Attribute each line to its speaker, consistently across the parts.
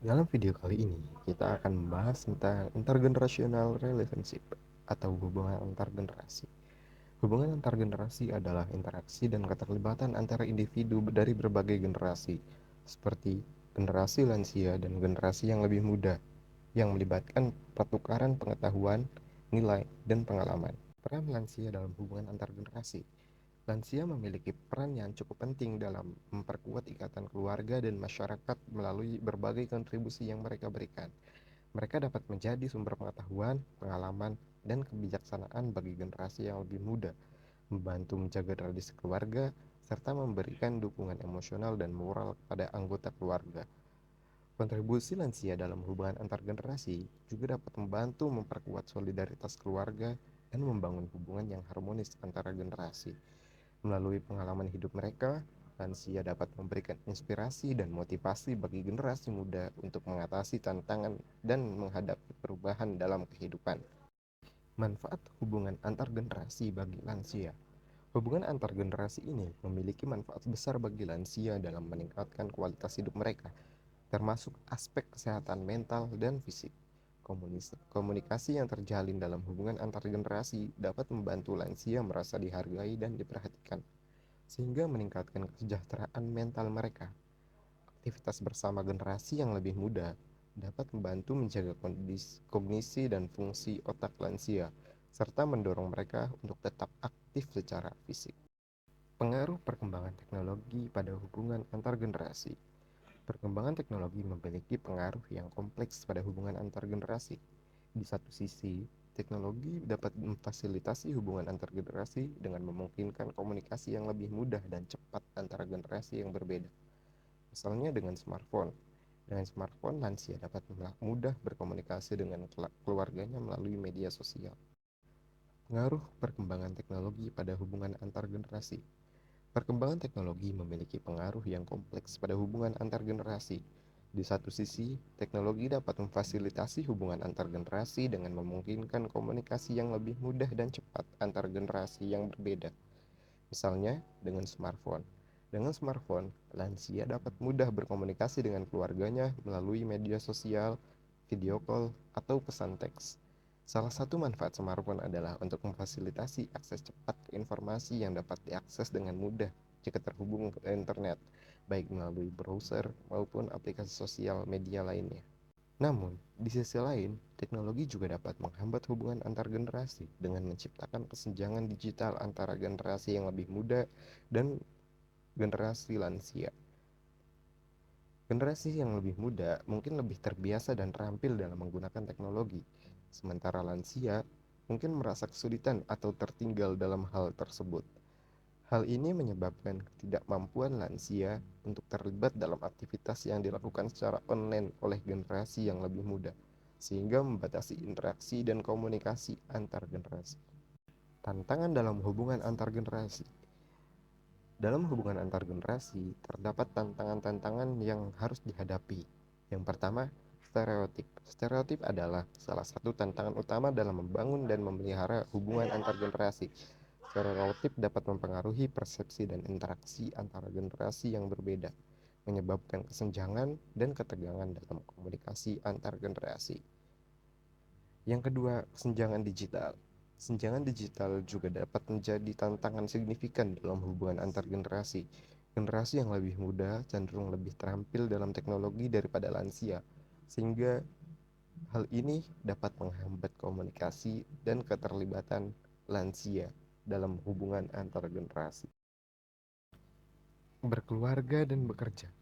Speaker 1: Dalam video kali ini, kita akan membahas tentang intergenerational relationship atau hubungan antar generasi. Hubungan antar generasi adalah interaksi dan keterlibatan antara individu dari berbagai generasi, seperti generasi lansia dan generasi yang lebih muda, yang melibatkan pertukaran pengetahuan, nilai, dan pengalaman. Peran lansia dalam hubungan antar generasi. Lansia memiliki peran yang cukup penting dalam memperkuat ikatan keluarga dan masyarakat melalui berbagai kontribusi yang mereka berikan. Mereka dapat menjadi sumber pengetahuan, pengalaman, dan kebijaksanaan bagi generasi yang lebih muda, membantu menjaga tradisi keluarga, serta memberikan dukungan emosional dan moral kepada anggota keluarga. Kontribusi lansia dalam hubungan antar generasi juga dapat membantu memperkuat solidaritas keluarga dan membangun hubungan yang harmonis antara generasi. Melalui pengalaman hidup mereka, lansia dapat memberikan inspirasi dan motivasi bagi generasi muda untuk mengatasi tantangan dan menghadapi perubahan dalam kehidupan. Manfaat hubungan antar generasi bagi lansia. Hubungan antar generasi ini memiliki manfaat besar bagi lansia dalam meningkatkan kualitas hidup mereka, termasuk aspek kesehatan mental dan fisik. Komunikasi yang terjalin dalam hubungan antar generasi dapat membantu lansia merasa dihargai dan diperhatikan, sehingga meningkatkan kesejahteraan mental mereka. Aktivitas bersama generasi yang lebih muda dapat membantu menjaga kognisi dan fungsi otak lansia, serta mendorong mereka untuk tetap aktif secara fisik. Pengaruh perkembangan teknologi pada hubungan antar generasi. Perkembangan teknologi memiliki pengaruh yang kompleks pada hubungan antar generasi. Di satu sisi, teknologi dapat memfasilitasi hubungan antar generasi dengan memungkinkan komunikasi yang lebih mudah dan cepat antara generasi yang berbeda. Misalnya dengan smartphone. Dengan smartphone, lansia dapat mudah berkomunikasi dengan keluarganya melalui media sosial. Pengaruh perkembangan teknologi pada hubungan antar generasi. Perkembangan teknologi memiliki pengaruh yang kompleks pada hubungan antar generasi. Di satu sisi, teknologi dapat memfasilitasi hubungan antar generasi dengan memungkinkan komunikasi yang lebih mudah dan cepat antar generasi yang berbeda. Misalnya, dengan smartphone. Dengan smartphone, lansia dapat mudah berkomunikasi dengan keluarganya melalui media sosial, video call, atau pesan teks. Salah satu manfaat smartphone adalah untuk memfasilitasi akses cepat ke informasi yang dapat diakses dengan mudah jika terhubung ke internet, baik melalui browser maupun aplikasi sosial media lainnya. Namun, di sisi lain, teknologi juga dapat menghambat hubungan antar generasi dengan menciptakan kesenjangan digital antara generasi yang lebih muda dan generasi lansia. Generasi yang lebih muda mungkin lebih terbiasa dan terampil dalam menggunakan teknologi, sementara lansia mungkin merasa kesulitan atau tertinggal dalam hal tersebut. Hal ini menyebabkan ketidakmampuan lansia untuk terlibat dalam aktivitas yang dilakukan secara online oleh generasi yang lebih muda, sehingga membatasi interaksi dan komunikasi antar generasi. Tantangan dalam hubungan antar generasi. Dalam hubungan antar generasi, terdapat tantangan-tantangan yang harus dihadapi. Yang pertama, stereotip. Stereotip adalah salah satu tantangan utama dalam membangun dan memelihara hubungan antar generasi. Stereotip dapat mempengaruhi persepsi dan interaksi antara generasi yang berbeda, menyebabkan kesenjangan dan ketegangan dalam komunikasi antar generasi. Yang kedua, kesenjangan digital. Kesenjangan digital juga dapat menjadi tantangan signifikan dalam hubungan antar generasi. Generasi yang lebih muda cenderung lebih terampil dalam teknologi daripada lansia, sehingga hal ini dapat menghambat komunikasi dan keterlibatan lansia dalam hubungan antar generasi. Berkeluarga dan bekerja.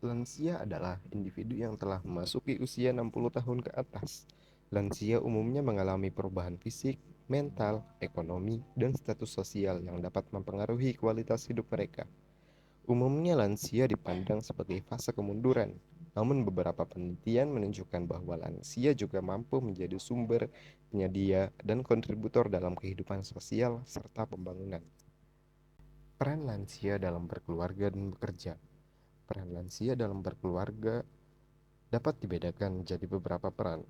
Speaker 1: Lansia adalah individu yang telah memasuki usia 60 tahun ke atas. Lansia umumnya mengalami perubahan fisik, mental, ekonomi, dan status sosial yang dapat mempengaruhi kualitas hidup mereka. Umumnya lansia dipandang sebagai fase kemunduran, namun beberapa penelitian menunjukkan bahwa lansia juga mampu menjadi sumber, penyedia, dan kontributor dalam kehidupan sosial serta pembangunan. Peran lansia dalam berkeluarga dan bekerja. Peran lansia dalam berkeluarga dapat dibedakan menjadi beberapa peran.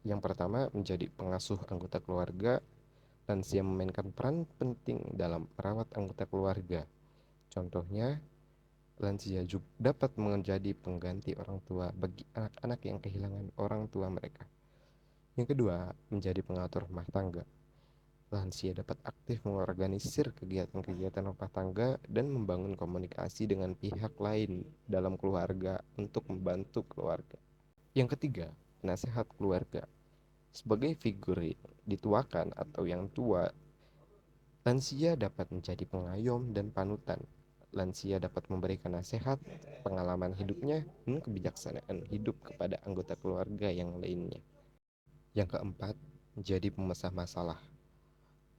Speaker 1: Yang pertama, menjadi pengasuh anggota keluarga. Lansia memainkan peran penting dalam merawat anggota keluarga. Contohnya, Lansia juga dapat menjadi pengganti orang tua bagi anak-anak yang kehilangan orang tua mereka. Yang kedua, menjadi pengatur rumah tangga. Lansia dapat aktif mengorganisir kegiatan-kegiatan rumah tangga dan membangun komunikasi dengan pihak lain dalam keluarga untuk membantu keluarga. Yang ketiga, penasehat keluarga. Sebagai figur yang dituakan atau yang tua, lansia dapat menjadi pengayom dan panutan. Lansia dapat memberikan nasihat, pengalaman hidupnya, dan kebijaksanaan hidup kepada anggota keluarga yang lainnya. Yang keempat, menjadi pemecah masalah.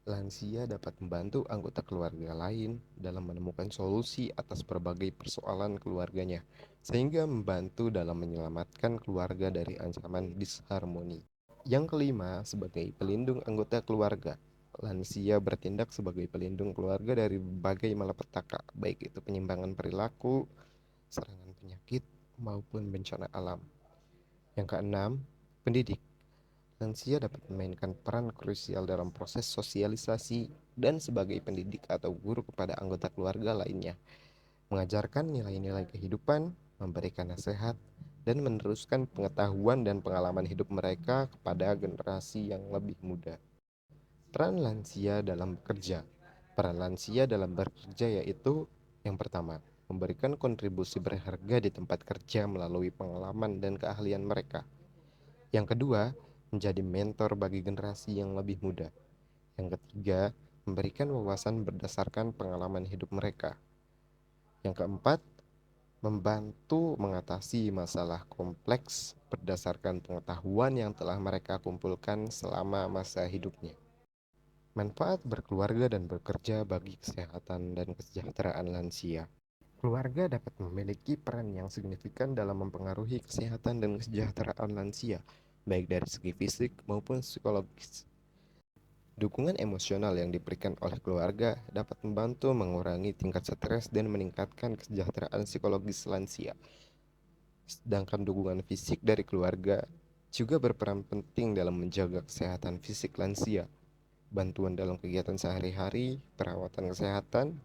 Speaker 1: Lansia dapat membantu anggota keluarga lain dalam menemukan solusi atas berbagai persoalan keluarganya, sehingga membantu dalam menyelamatkan keluarga dari ancaman disharmoni. Yang kelima, sebagai pelindung anggota keluarga. Lansia bertindak sebagai pelindung keluarga dari berbagai malapetaka, baik itu penyimpangan perilaku, serangan penyakit, maupun bencana alam. Yang keenam, pendidik. Lansia dapat memainkan peran krusial dalam proses sosialisasi dan sebagai pendidik atau guru kepada anggota keluarga lainnya, mengajarkan nilai-nilai kehidupan, memberikan nasihat, dan meneruskan pengetahuan dan pengalaman hidup mereka kepada generasi yang lebih muda. Peran lansia dalam bekerja. Peran lansia dalam bekerja yaitu yang pertama, memberikan kontribusi berharga di tempat kerja melalui pengalaman dan keahlian mereka. Yang kedua, menjadi mentor bagi generasi yang lebih muda. Yang ketiga, memberikan wawasan berdasarkan pengalaman hidup mereka. Yang keempat, membantu mengatasi masalah kompleks berdasarkan pengetahuan yang telah mereka kumpulkan selama masa hidupnya. Manfaat berkeluarga dan bekerja bagi kesehatan dan kesejahteraan lansia. Keluarga dapat memiliki peran yang signifikan dalam mempengaruhi kesehatan dan kesejahteraan lansia, baik dari segi fisik maupun psikologis. Dukungan emosional yang diberikan oleh keluarga dapat membantu mengurangi tingkat stres dan meningkatkan kesejahteraan psikologis lansia. Sedangkan dukungan fisik dari keluarga juga berperan penting dalam menjaga kesehatan fisik lansia, bantuan dalam kegiatan sehari-hari, perawatan kesehatan,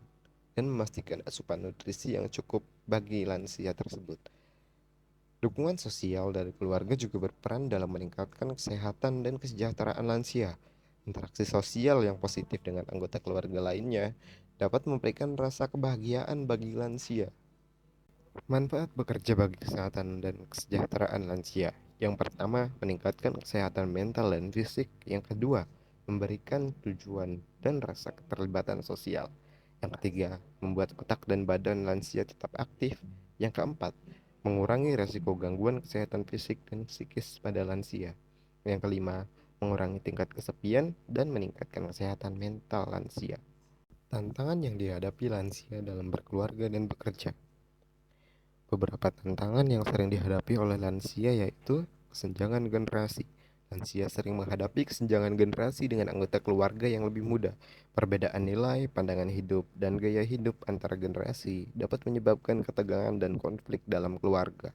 Speaker 1: dan memastikan asupan nutrisi yang cukup bagi lansia tersebut. Dukungan sosial dari keluarga juga berperan dalam meningkatkan kesehatan dan kesejahteraan lansia. Interaksi sosial yang positif dengan anggota keluarga lainnya dapat memberikan rasa kebahagiaan bagi lansia. Manfaat bekerja bagi kesehatan dan kesejahteraan lansia. Yang pertama, meningkatkan kesehatan mental dan fisik. Yang kedua, memberikan tujuan dan rasa keterlibatan sosial. Yang ketiga, membuat otak dan badan lansia tetap aktif. Yang keempat, mengurangi resiko gangguan kesehatan fisik dan psikis pada lansia. Yang kelima, mengurangi tingkat kesepian dan meningkatkan kesehatan mental lansia. Tantangan yang dihadapi lansia dalam berkeluarga dan bekerja. Beberapa tantangan yang sering dihadapi oleh lansia yaitu kesenjangan generasi. Lansia sering menghadapi kesenjangan generasi dengan anggota keluarga yang lebih muda. Perbedaan nilai, pandangan hidup, dan gaya hidup antar generasi dapat menyebabkan ketegangan dan konflik dalam keluarga.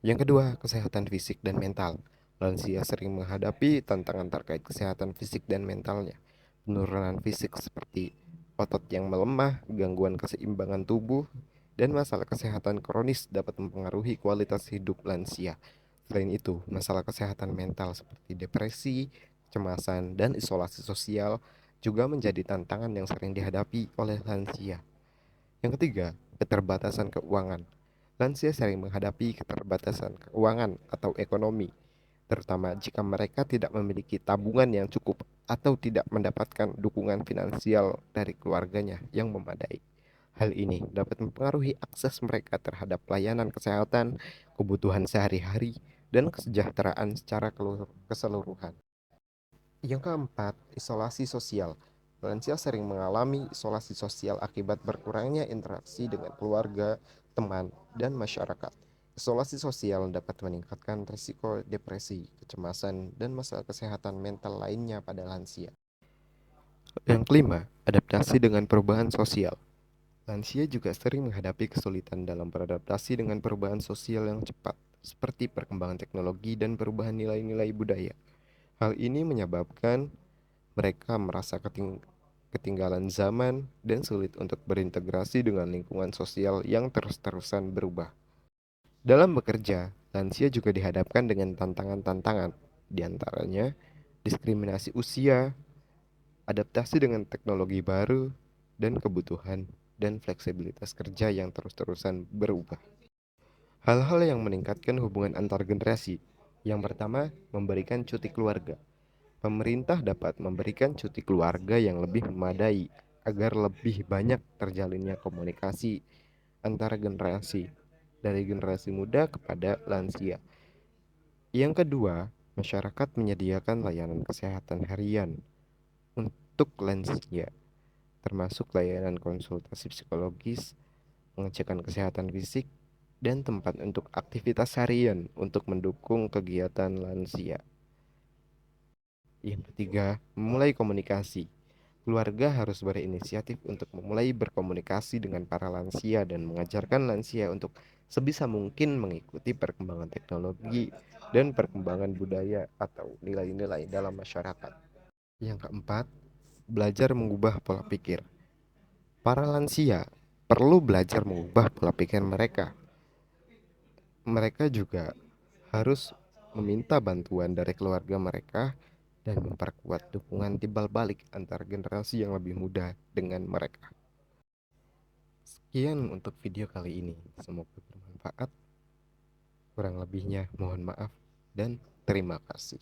Speaker 1: Yang kedua, kesehatan fisik dan mental. Lansia sering menghadapi tantangan terkait kesehatan fisik dan mentalnya. Penurunan fisik seperti otot yang melemah, gangguan keseimbangan tubuh, dan masalah kesehatan kronis dapat mempengaruhi kualitas hidup lansia. Selain itu, masalah kesehatan mental seperti depresi, kecemasan, dan isolasi sosial juga menjadi tantangan yang sering dihadapi oleh lansia. Yang ketiga, keterbatasan keuangan. Lansia sering menghadapi keterbatasan keuangan atau ekonomi, terutama jika mereka tidak memiliki tabungan yang cukup atau tidak mendapatkan dukungan finansial dari keluarganya yang memadai. Hal ini dapat mempengaruhi akses mereka terhadap pelayanan kesehatan, kebutuhan sehari-hari, dan kesejahteraan secara keseluruhan. Yang keempat, isolasi sosial. Lansia sering mengalami isolasi sosial akibat berkurangnya interaksi dengan keluarga, teman, dan masyarakat. Isolasi sosial dapat meningkatkan risiko depresi, kecemasan, dan masalah kesehatan mental lainnya pada lansia. Yang kelima, adaptasi dengan perubahan sosial. Lansia juga sering menghadapi kesulitan dalam beradaptasi dengan perubahan sosial yang cepat, seperti perkembangan teknologi dan perubahan nilai-nilai budaya. Hal ini menyebabkan mereka merasa ketinggalan zaman, dan sulit untuk berintegrasi dengan lingkungan sosial yang terus-terusan berubah. Dalam bekerja, lansia juga dihadapkan dengan tantangan-tantangan, di antaranya diskriminasi usia, adaptasi dengan teknologi baru, dan kebutuhan dan fleksibilitas kerja yang terus-terusan berubah. Hal-hal yang meningkatkan hubungan antar generasi. Yang pertama, memberikan cuti keluarga. Pemerintah dapat memberikan cuti keluarga yang lebih memadai agar lebih banyak terjalinnya komunikasi antara generasi, dari generasi muda kepada lansia. Yang kedua, masyarakat menyediakan layanan kesehatan harian untuk lansia, termasuk layanan konsultasi psikologis, pengecekan kesehatan fisik, dan tempat untuk aktivitas harian untuk mendukung kegiatan lansia. Yang ketiga, memulai komunikasi. Keluarga harus berinisiatif untuk memulai berkomunikasi dengan para lansia dan mengajarkan lansia untuk sebisa mungkin mengikuti perkembangan teknologi dan perkembangan budaya atau nilai-nilai dalam masyarakat. Yang keempat, belajar mengubah pola pikir. Para lansia perlu belajar mengubah pola pikir mereka. Mereka juga harus meminta bantuan dari keluarga mereka dan memperkuat dukungan timbal balik antar generasi yang lebih muda dengan mereka. Sekian untuk video kali ini. Semoga bermanfaat. Kurang lebihnya mohon maaf dan terima kasih.